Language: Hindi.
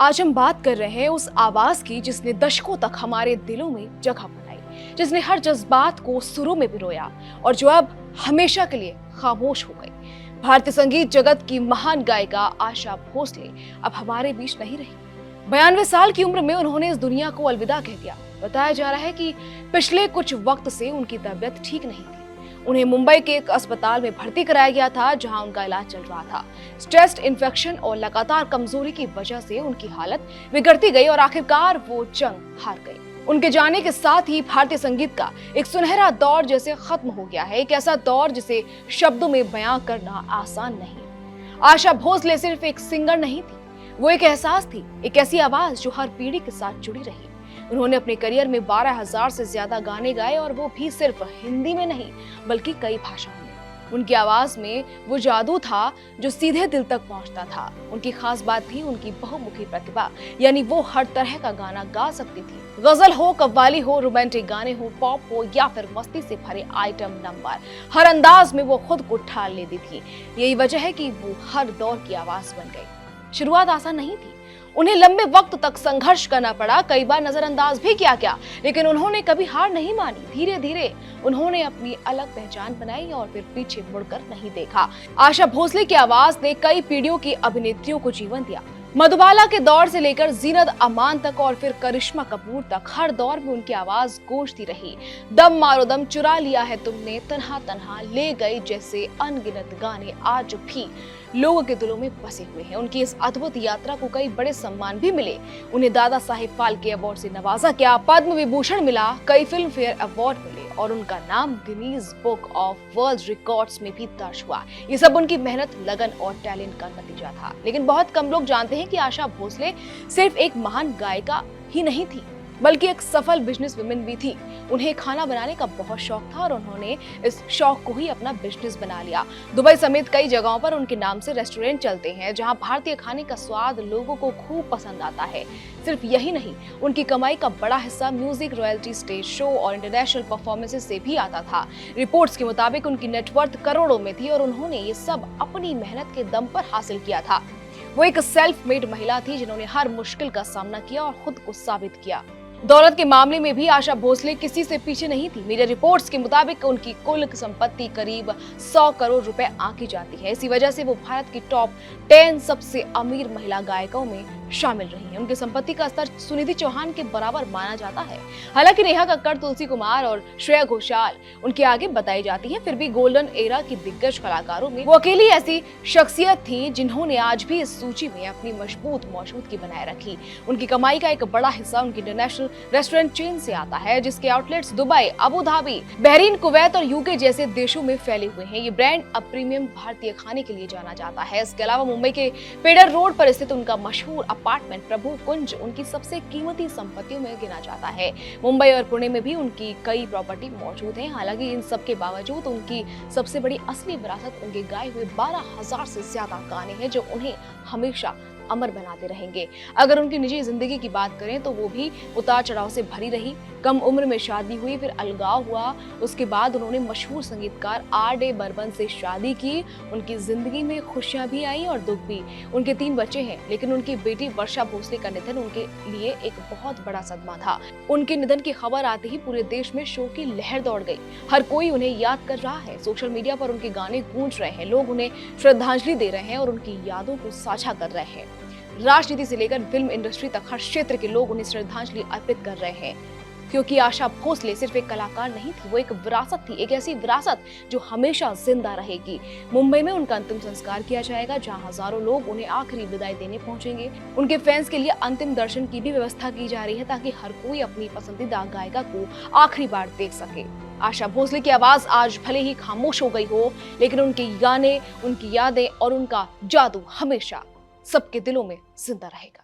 आज हम बात कर रहे हैं उस आवाज की जिसने दशकों तक हमारे दिलों में जगह बनाई, जिसने हर जज्बात को सुरों में पिरोया और जो अब हमेशा के लिए खामोश हो गई। भारतीय संगीत जगत की महान गायिका आशा भोसले अब हमारे बीच नहीं रही। 92 साल की उम्र में उन्होंने इस दुनिया को अलविदा कह दिया। बताया जा रहा है कि पिछले कुछ वक्त से उनकी तबीयत ठीक नहीं थी। उन्हें मुंबई के एक अस्पताल में भर्ती कराया गया था, जहां उनका इलाज चल रहा था। स्ट्रेस इन्फेक्शन और लगातार कमजोरी की वजह से उनकी हालत बिगड़ती गई और आखिरकार वो जंग हार गई। उनके जाने के साथ ही भारतीय संगीत का एक सुनहरा दौर जैसे खत्म हो गया है, एक ऐसा दौर जिसे शब्दों में बयां करना आसान नहीं। आशा भोसले सिर्फ एक सिंगर नहीं थी, वो एक एहसास थी, एक ऐसी आवाज जो हर पीढ़ी के साथ जुड़ी रही। उन्होंने अपने करियर में 12,000 से ज्यादा गाने गाए और वो भी सिर्फ हिंदी में नहीं बल्कि कई भाषाओं में। उनकी आवाज में वो जादू था जो सीधे दिल तक पहुंचता था। उनकी खास बात थी उनकी बहुमुखी प्रतिभा, यानी वो हर तरह का गाना गा सकती थी। गजल हो, कव्वाली हो, रोमांटिक गाने हो, पॉप हो या फिर मस्ती से भरे आइटम नंबर, हर अंदाज में वो खुद को ढाल लेती थी। यही वजह है कि वो हर दौर की आवाज बन गई। शुरुआत आसान नहीं थी, उन्हें लंबे वक्त तक संघर्ष करना पड़ा, कई बार नजरअंदाज भी किया गया, लेकिन उन्होंने कभी हार नहीं मानी। धीरे धीरे उन्होंने अपनी अलग पहचान बनाई और फिर पीछे मुड़कर नहीं देखा। आशा भोसले की आवाज ने कई पीढ़ियों की अभिनेत्रियों को जीवन दिया। मधुबाला के दौर से लेकर जीनत अमान तक और फिर करिश्मा कपूर तक हर दौर में उनकी आवाज गूंजती रही। दम मारो दम, चुरा लिया है तुमने, तन्हा तन्हा, ले गए जैसे अनगिनत गाने आज भी लोगों के दिलों में बसे हुए हैं। उनकी इस अद्भुत यात्रा को कई बड़े सम्मान भी मिले। उन्हें दादा साहेब फाल्के अवार्ड से नवाजा गया, पद्म विभूषण मिला, कई फिल्म फेयर अवार्ड मिले और उनका नाम Guinness book of world records में भी दर्ज हुआ। ये सब उनकी मेहनत, लगन और टैलेंट का नतीजा था। लेकिन बहुत कम लोग जानते हैं कि आशा भोसले सिर्फ एक महान गायिका ही नहीं थी, बल्कि एक सफल बिजनेस वुमेन भी थी। उन्हें खाना बनाने का बहुत शौक था और उन्होंने इस शौक को ही अपना बिजनेस बना लिया। दुबई समेत कई जगहों पर उनके नाम से रेस्टोरेंट चलते हैं, जहां भारतीय खाने का स्वाद लोगों को खूब पसंद आता है। सिर्फ यही नहीं, उनकी कमाई का बड़ा हिस्सा म्यूजिक, रॉयल्टी, स्टेज शो और इंटरनेशनल परफॉर्मेंसेस से भी आता था। रिपोर्ट्स के मुताबिक उनकी नेटवर्थ करोड़ों में थी और उन्होंने ये सब अपनी मेहनत के दम पर हासिल किया था। वो एक सेल्फ मेड महिला थी जिन्होंने हर मुश्किल का सामना किया और खुद को साबित किया। दौलत के मामले में भी आशा भोसले किसी से पीछे नहीं थी। मीडिया रिपोर्ट्स के मुताबिक उनकी कुल संपत्ति करीब 100 करोड़ रुपए आंकी जाती है। इसी वजह से वो भारत की टॉप 10 सबसे अमीर महिला गायकों में शामिल रही हैं। उनकी संपत्ति का स्तर सुनिधि चौहान के बराबर माना जाता है। हालांकि नेहा कक्कड़, तुलसी कुमार और श्रेया घोषाल उनके आगे बताई जाती है, फिर भी गोल्डन एरा की दिग्गज कलाकारों में वो अकेली ऐसी शख्सियत थी जिन्होंने आज भी इस सूची में अपनी मजबूत मौजूदगी बनाए रखी। उनकी कमाई का एक बड़ा हिस्सा उनकी इंटरनेशनल रेस्टोरेंट चेन से आता है, जिसके outlets Dubai, Abu Dhabi, Bahrain, Kuwait और यूके जैसे देशों में फैले हुए हैं। ये ब्रांड अब प्रीमियम भारतीय खाने के लिए जाना जाता है। इसके अलावा मुंबई के पेडर रोड पर स्थित उनका मशहूर अपार्टमेंट प्रभु कुंज उनकी सबसे कीमती संपत्तियों में गिना जाता है। मुंबई और पुणे में भी उनकी कई प्रॉपर्टी मौजूद हैं। हालांकि इन सब के बावजूद उनकी सबसे बड़ी असली विरासत उनके गाए हुए 12,000 से ज्यादा गाने हैं, जो उन्हें हमेशा अमर बनाते रहेंगे। अगर उनकी निजी जिंदगी की बात करें तो वो भी उतार चढ़ाव से भरी रही। कम उम्र में शादी हुई, फिर अलगाव हुआ, उसके बाद उन्होंने मशहूर संगीतकार R.D. बर्मन से शादी की। उनकी जिंदगी में खुशियां भी आई और दुख भी। उनके 3 बच्चे हैं, लेकिन उनकी बेटी वर्षा भोसले का निधन उनके लिए एक बहुत बड़ा सदमा था। उनके निधन की खबर आते ही पूरे देश में शोक की लहर दौड़ गई। हर कोई उन्हें याद कर रहा है, सोशल मीडिया पर उनके गाने गूंज रहे हैं, लोग उन्हें श्रद्धांजलि दे रहे हैं और उनकी यादों को साझा कर रहे हैं। राजनीति से लेकर फिल्म इंडस्ट्री तक हर क्षेत्र के लोग उन्हें श्रद्धांजलि अर्पित कर रहे हैं, क्योंकि आशा भोसले सिर्फ एक कलाकार नहीं थी, वो एक विरासत थी, एक ऐसी विरासत जो हमेशा जिंदा रहेगी। मुंबई में उनका अंतिम संस्कार किया जाएगा, जहां हजारों लोग उन्हें आखिरी विदाई देने पहुंचेंगे। उनके फैंस के लिए अंतिम दर्शन की भी व्यवस्था की जा रही है, ताकि हर कोई अपनी पसंदीदा गायिका को आखिरी बार देख सके। आशा भोसले की आवाज आज भले ही खामोश हो गई हो, लेकिन उनके गाने, उनकी यादें और उनका जादू हमेशा सबके दिलों में जिंदा रहेगा।